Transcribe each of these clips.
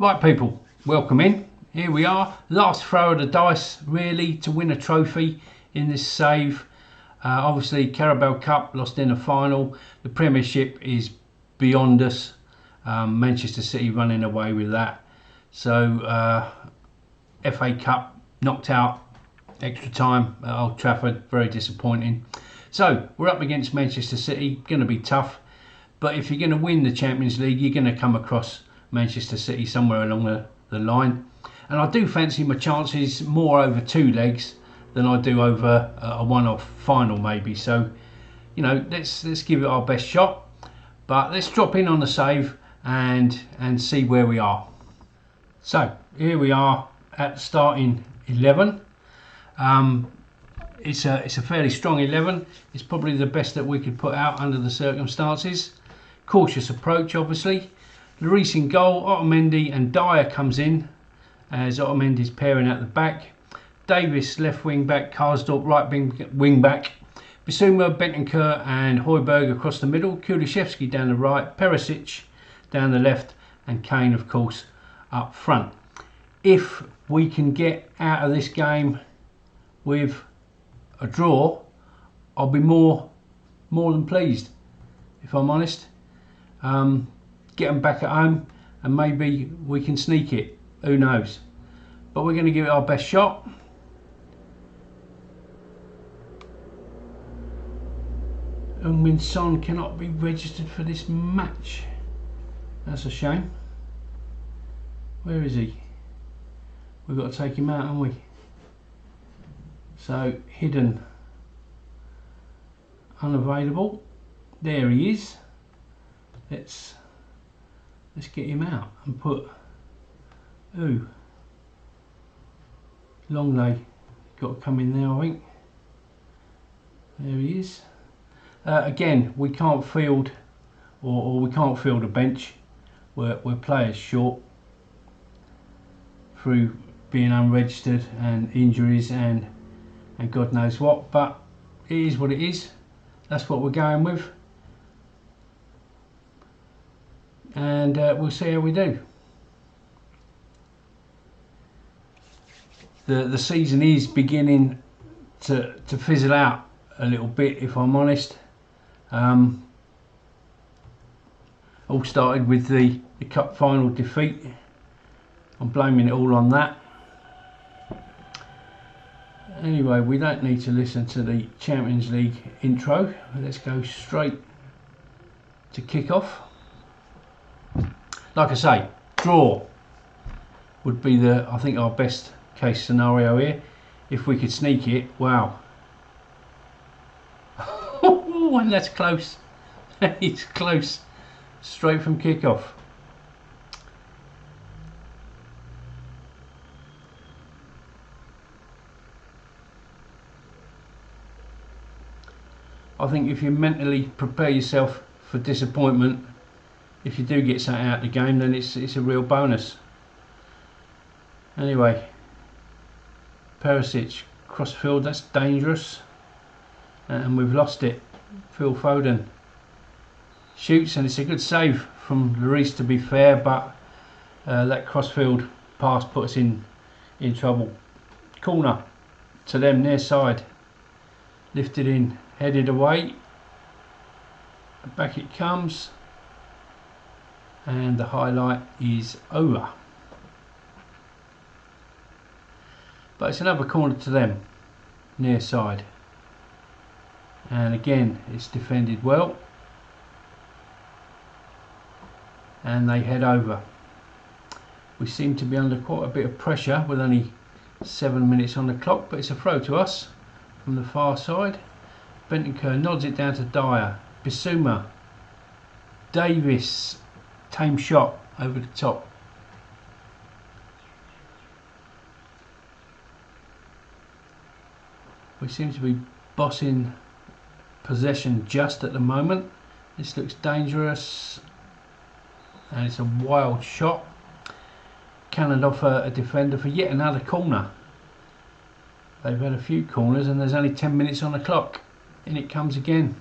Right people, welcome in. Here we are, last throw of the dice really to win a trophy in this save. Obviously Carabao Cup lost in the final, the Premiership is beyond us, Manchester City running away with that. So FA Cup knocked out, extra time at Old Trafford, very disappointing. So we're up against Manchester City, going to be tough, but if you're going to win the Champions League you're going to come across Manchester City somewhere along the line, and I do fancy my chances more over two legs than I do over a one-off final maybe. So you know, let's give it our best shot, but let's drop in on the save and see where we are. So here we are at the starting 11. It's a fairly strong 11. It's probably the best that we could put out under the circumstances. Cautious approach obviously. Lloris in goal, Otamendi and Dyer comes in as Otamendi's pairing at the back. Davis left wing back, Karsdorp right wing back. Bissouma, Bentancur and Højbjerg across the middle. Kulusevski down the right, Perisic down the left and Kane of course up front. If we can get out of this game with a draw, I'll be more than pleased, if I'm honest. Get them back at home and maybe we can sneak it, who knows, but we're going to give it our best shot. Heung-min Son cannot be registered for this match, that's a shame. Where is he? We've got to take him out, haven't we? So hidden, unavailable, there he is. Let's get him out and put Longley got to come in there, I think. There he is. Again, we can't field or we can't field a bench. We're players short through being unregistered and injuries and God knows what, but it is what it is. That's what we're going with. And we'll see how we do. The season is beginning to fizzle out a little bit, if I'm honest. All started with the cup final defeat. I'm blaming it all on that. Anyway, we don't need to listen to the Champions League intro. Let's go straight to kick off. Like I say, draw would be I think our best case scenario here. If we could sneak it, wow. And that's close. It's close. Straight from kickoff. I think if you mentally prepare yourself for disappointment, if you do get something out of the game, then it's a real bonus. Anyway, Perisic crossfield, that's dangerous, and we've lost it. Phil Foden shoots and it's a good save from Lloris, to be fair, but that crossfield pass put us in trouble. Corner to them, near side, lifted in, headed away, back it comes. And the highlight is over. But it's another corner to them, near side. And again, it's defended well. And they head over. We seem to be under quite a bit of pressure with only 7 minutes on the clock, but it's a throw to us from the far side. Bentancur nods it down to Dyer. Bissouma. Davis. Tame shot over the top. We seem to be bossing possession just at the moment. This looks dangerous and it's a wild shot. Cannoned off a defender for yet another corner. They've had a few corners and there's only 10 minutes on the clock. In it comes again.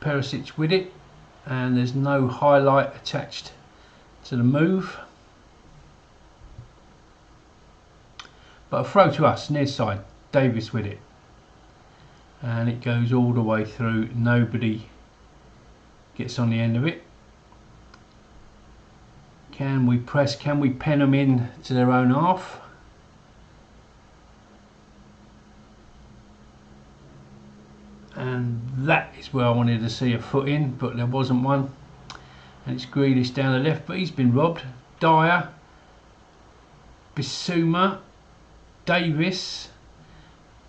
Perisic with it. And there's no highlight attached to the move. But a throw to us, near side, Davis with it. And it goes all the way through, nobody gets on the end of it. Can we press, can we pen them in to their own half? And that is where I wanted to see a foot in, but there wasn't one. And it's Grealish down the left, but he's been robbed. Dyer, Bissouma, Davis,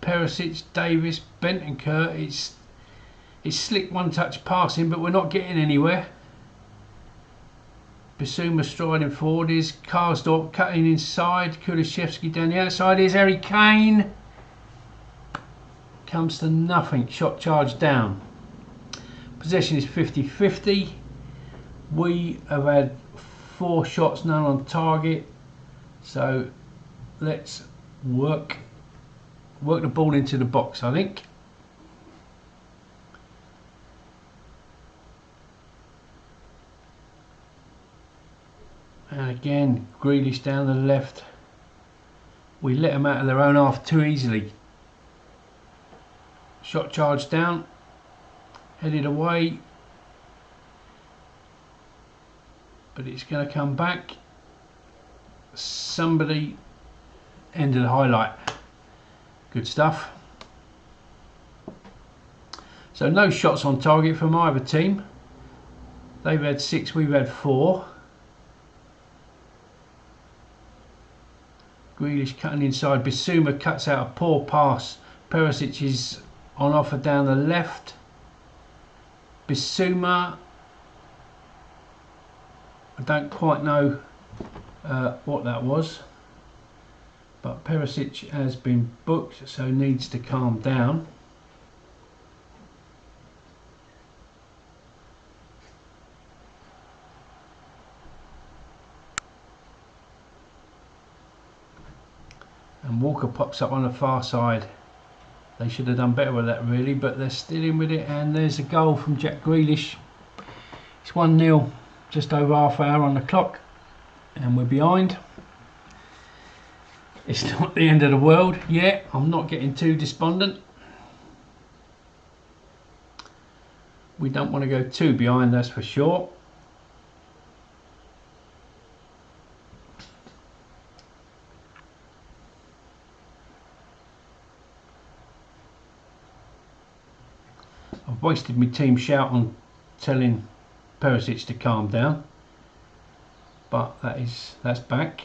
Perisic, Davis, Bentancur. It's slick one-touch passing, but we're not getting anywhere. Bissouma striding forward. Is Karsdorp cutting inside. Kulishevsky down the outside. Here's Harry Kane. Comes to nothing. Shot charge down. Possession is 50-50. We have had 4 shots, none on target. So let's work the ball into the box, I think. And again, Grealish down the left. We let them out of their own half too easily. Shot charge down, headed away, but it's going to come back. Somebody ended the highlight. Good stuff. So no shots on target from either team. They've had 6, we've had 4. Grealish cutting inside. Bissouma cuts out a poor pass. Perisic is on offer down the left. Bissouma, I don't quite know what that was, but Perisic has been booked, so needs to calm down. And Walker pops up on the far side. They should have done better with that really, but they're still in with it, and there's a goal from Jack Grealish. It's 1-0, just over half hour on the clock, and we're behind. It's not the end of the world yet. I'm not getting too despondent. We don't want to go too behind, that's for sure. I've wasted my team shout on telling Perisic to calm down, but that's back.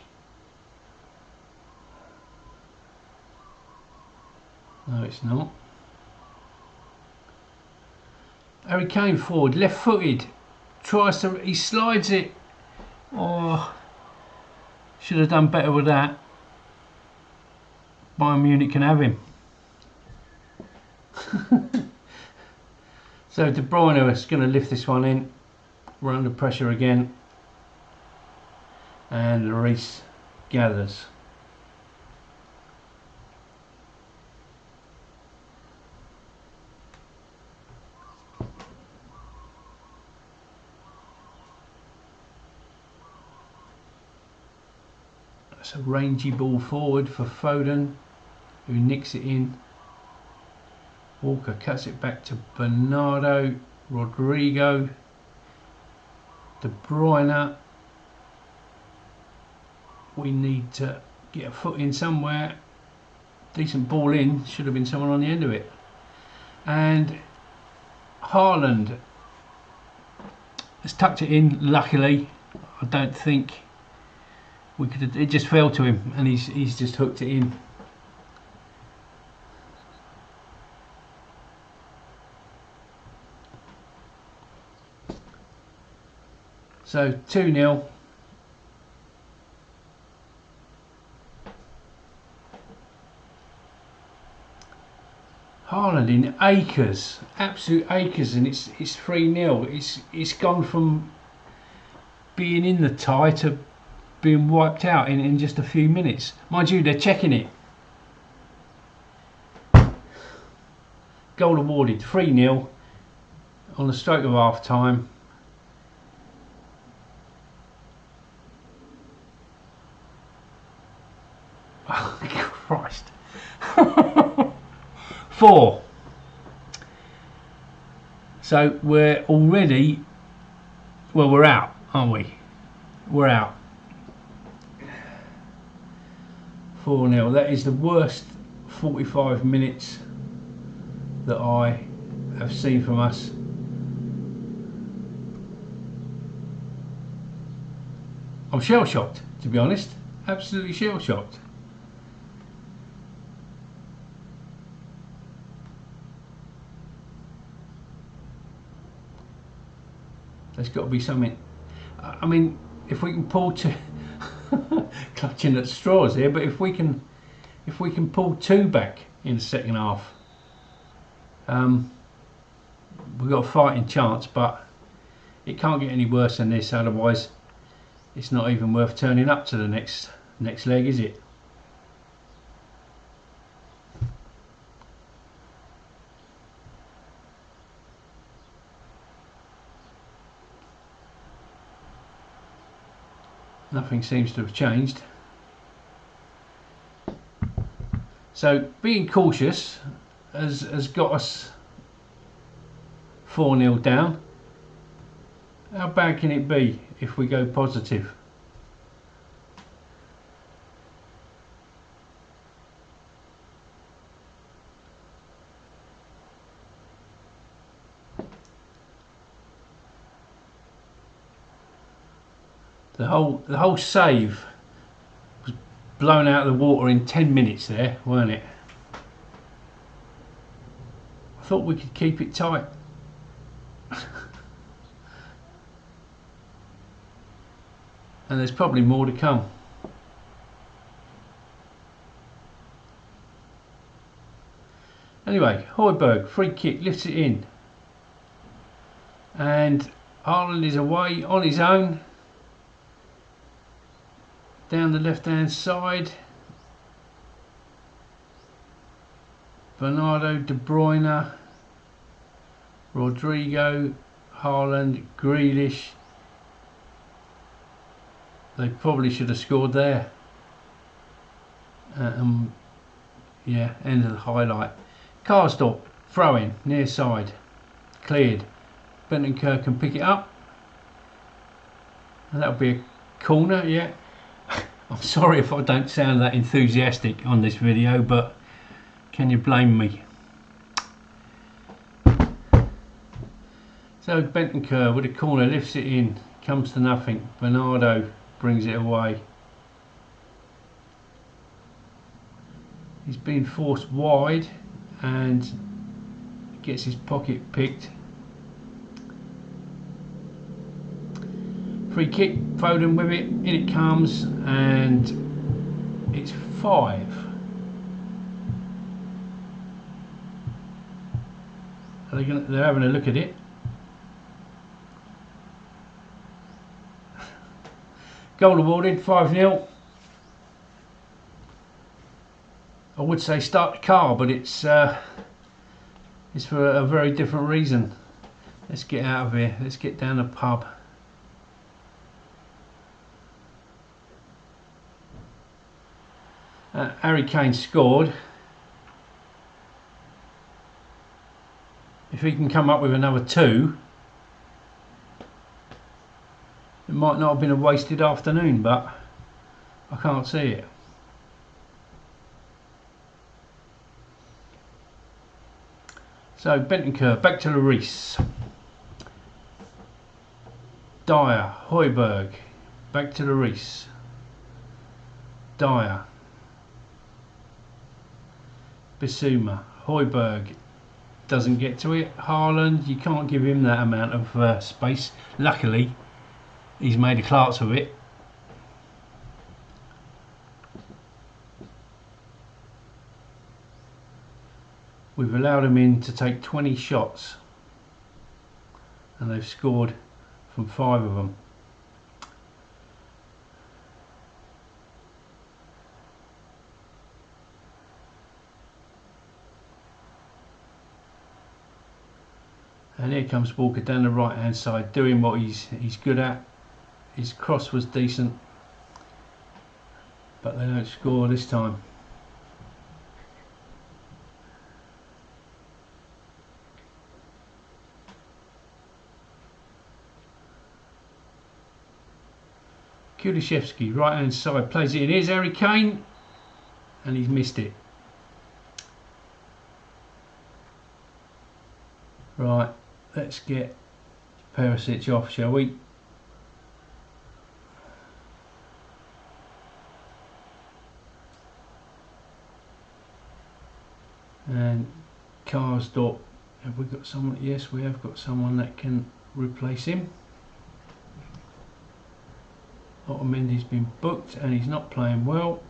No, it's not. Harry Kane forward, left-footed, tries to, he slides it. Oh, should have done better with that. Bayern Munich can have him. So De Bruyne is going to lift this one in. We're under pressure again, and Reece gathers. That's a rangy ball forward for Foden, who nicks it in. Walker cuts it back to Bernardo, Rodrigo, De Bruyne. We need to get a foot in somewhere. Decent ball in, should have been someone on the end of it. And Haaland has tucked it in, luckily. I don't think we could have, it just fell to him, and he's just hooked it in. So 2-0. Haaland in acres, absolute acres, and it's 3-0. It's gone from being in the tie to being wiped out in just a few minutes. Mind you, they're checking it. Goal awarded, 3-0 on the stroke of half time. Oh, Christ. 4. So we're already, well, we're out, aren't we? We're out. 4-0. That is the worst 45 minutes that I have seen from us. I'm shell shocked, to be honest. Absolutely shell shocked. There's got to be something. I mean, if we can pull to clutching at straws here, but if we can pull 2 back in the second half, we've got a fighting chance. But it can't get any worse than this. Otherwise, it's not even worth turning up to the next leg, is it? Nothing seems to have changed. So being cautious has got us 4-0 down. How bad can it be if we go positive? The whole save was blown out of the water in 10 minutes there, weren't it? I thought we could keep it tight. And there's probably more to come. Anyway, Højbjerg, free kick, lifts it in. And Haaland is away on his own. Down the left hand side, Bernardo, De Bruyne, Rodrigo, Haaland, Grealish. They probably should have scored there. Yeah, end of the highlight. Karsdorp, throw in, near side, cleared. Bentancur can pick it up. And that'll be a corner, yeah. I'm sorry if I don't sound that enthusiastic on this video, but can you blame me? So Bentancur with a corner lifts it in, comes to nothing. Bernardo brings it away. He's been forced wide and gets his pocket picked. Free kick, Foden with it, in it comes, and it's 5. They're having a look at it. Goal awarded, 5-0. I would say start the car, but it's for a very different reason. Let's get out of here. Let's get down the pub. Harry Kane scored. If he can come up with another 2, it might not have been a wasted afternoon, but I can't see it. So Bentancur back to Lloris. Dyer, Højbjerg, back to Lloris. Dyer. Bissouma, Højbjerg doesn't get to it. Haaland, you can't give him that amount of space. Luckily, he's made a class of it. We've allowed them in to take 20 shots and they've scored from 5 of them. And here comes Walker down the right hand side doing what he's good at. His cross was decent. but they don't score this time. Kulusevski, right hand side, plays it in. Here's Harry Kane, and he's missed it. Right, let's get Perisic off, shall we? And Karsdorp, have we got someone? Yes, we have got someone that can replace him. Otamendi's been booked and he's not playing well.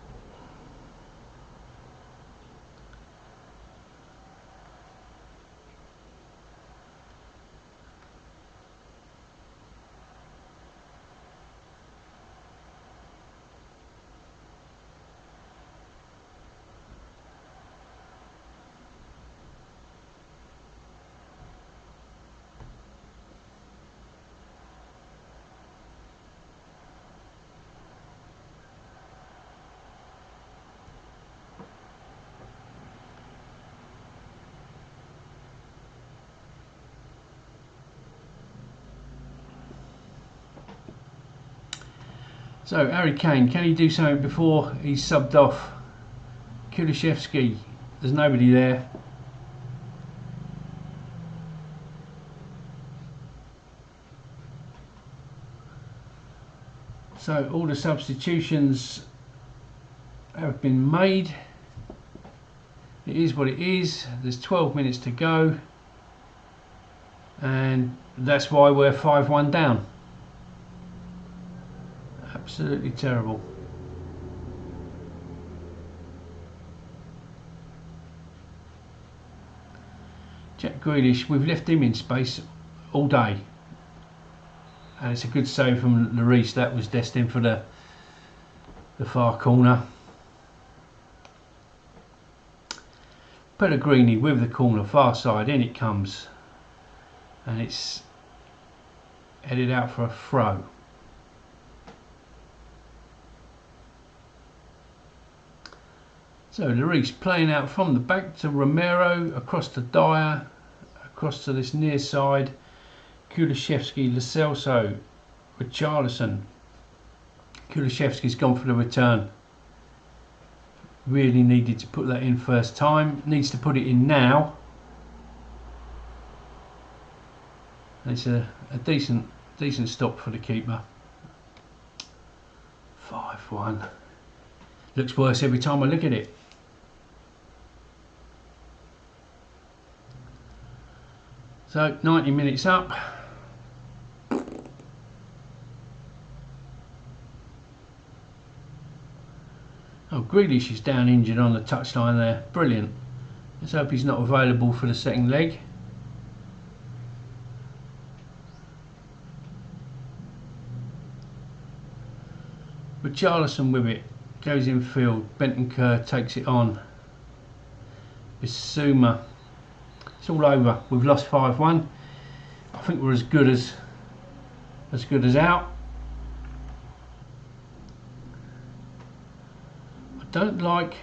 So Harry Kane, can he do something before he's subbed off? Kulusevski, there's nobody there. So all the substitutions have been made. It is what it is. There's 12 minutes to go, and that's why we're 5-1 down. Absolutely terrible. Jack Grealish, we've left him in space all day, and it's a good save from Lloris. That was destined for the far corner. Pellegrini with the corner, far side, in it comes, and it's headed out for a throw. So Lloris playing out from the back to Romero, across to Dyer, across to this near side. Kulusevski, Lo Celso, Richarlison. Kulusevski's gone for the return. Really needed to put that in first time. Needs to put it in now. And it's a decent stop for the keeper. 5-1. Looks worse every time I look at it. So 90 minutes up. Oh, Grealish is down injured on the touchline there. Brilliant. Let's hope he's not available for the second leg. Richarlison with it. Goes in field. Bentancur takes it on. Bissouma. It's all over. We've lost 5-1. I think we're as good as out. I don't like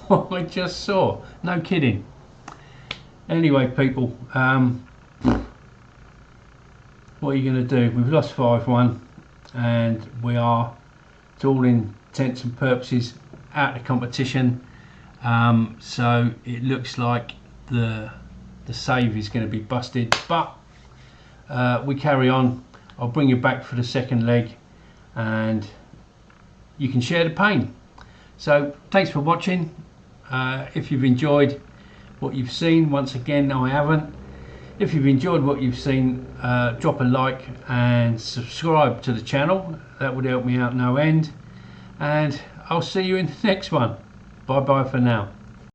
what I just saw. No kidding. Anyway, people, what are you going to do? We've lost 5-1, and we are, to all intents and purposes, out of competition. So it looks like the save is going to be busted, but we carry on. I'll bring you back for the second leg, and you can share the pain. So thanks for watching. If you've enjoyed what you've seen, once again, I haven't. If you've enjoyed what you've seen, drop a like and subscribe to the channel. That would help me out no end, and I'll see you in the next one. Bye bye for now.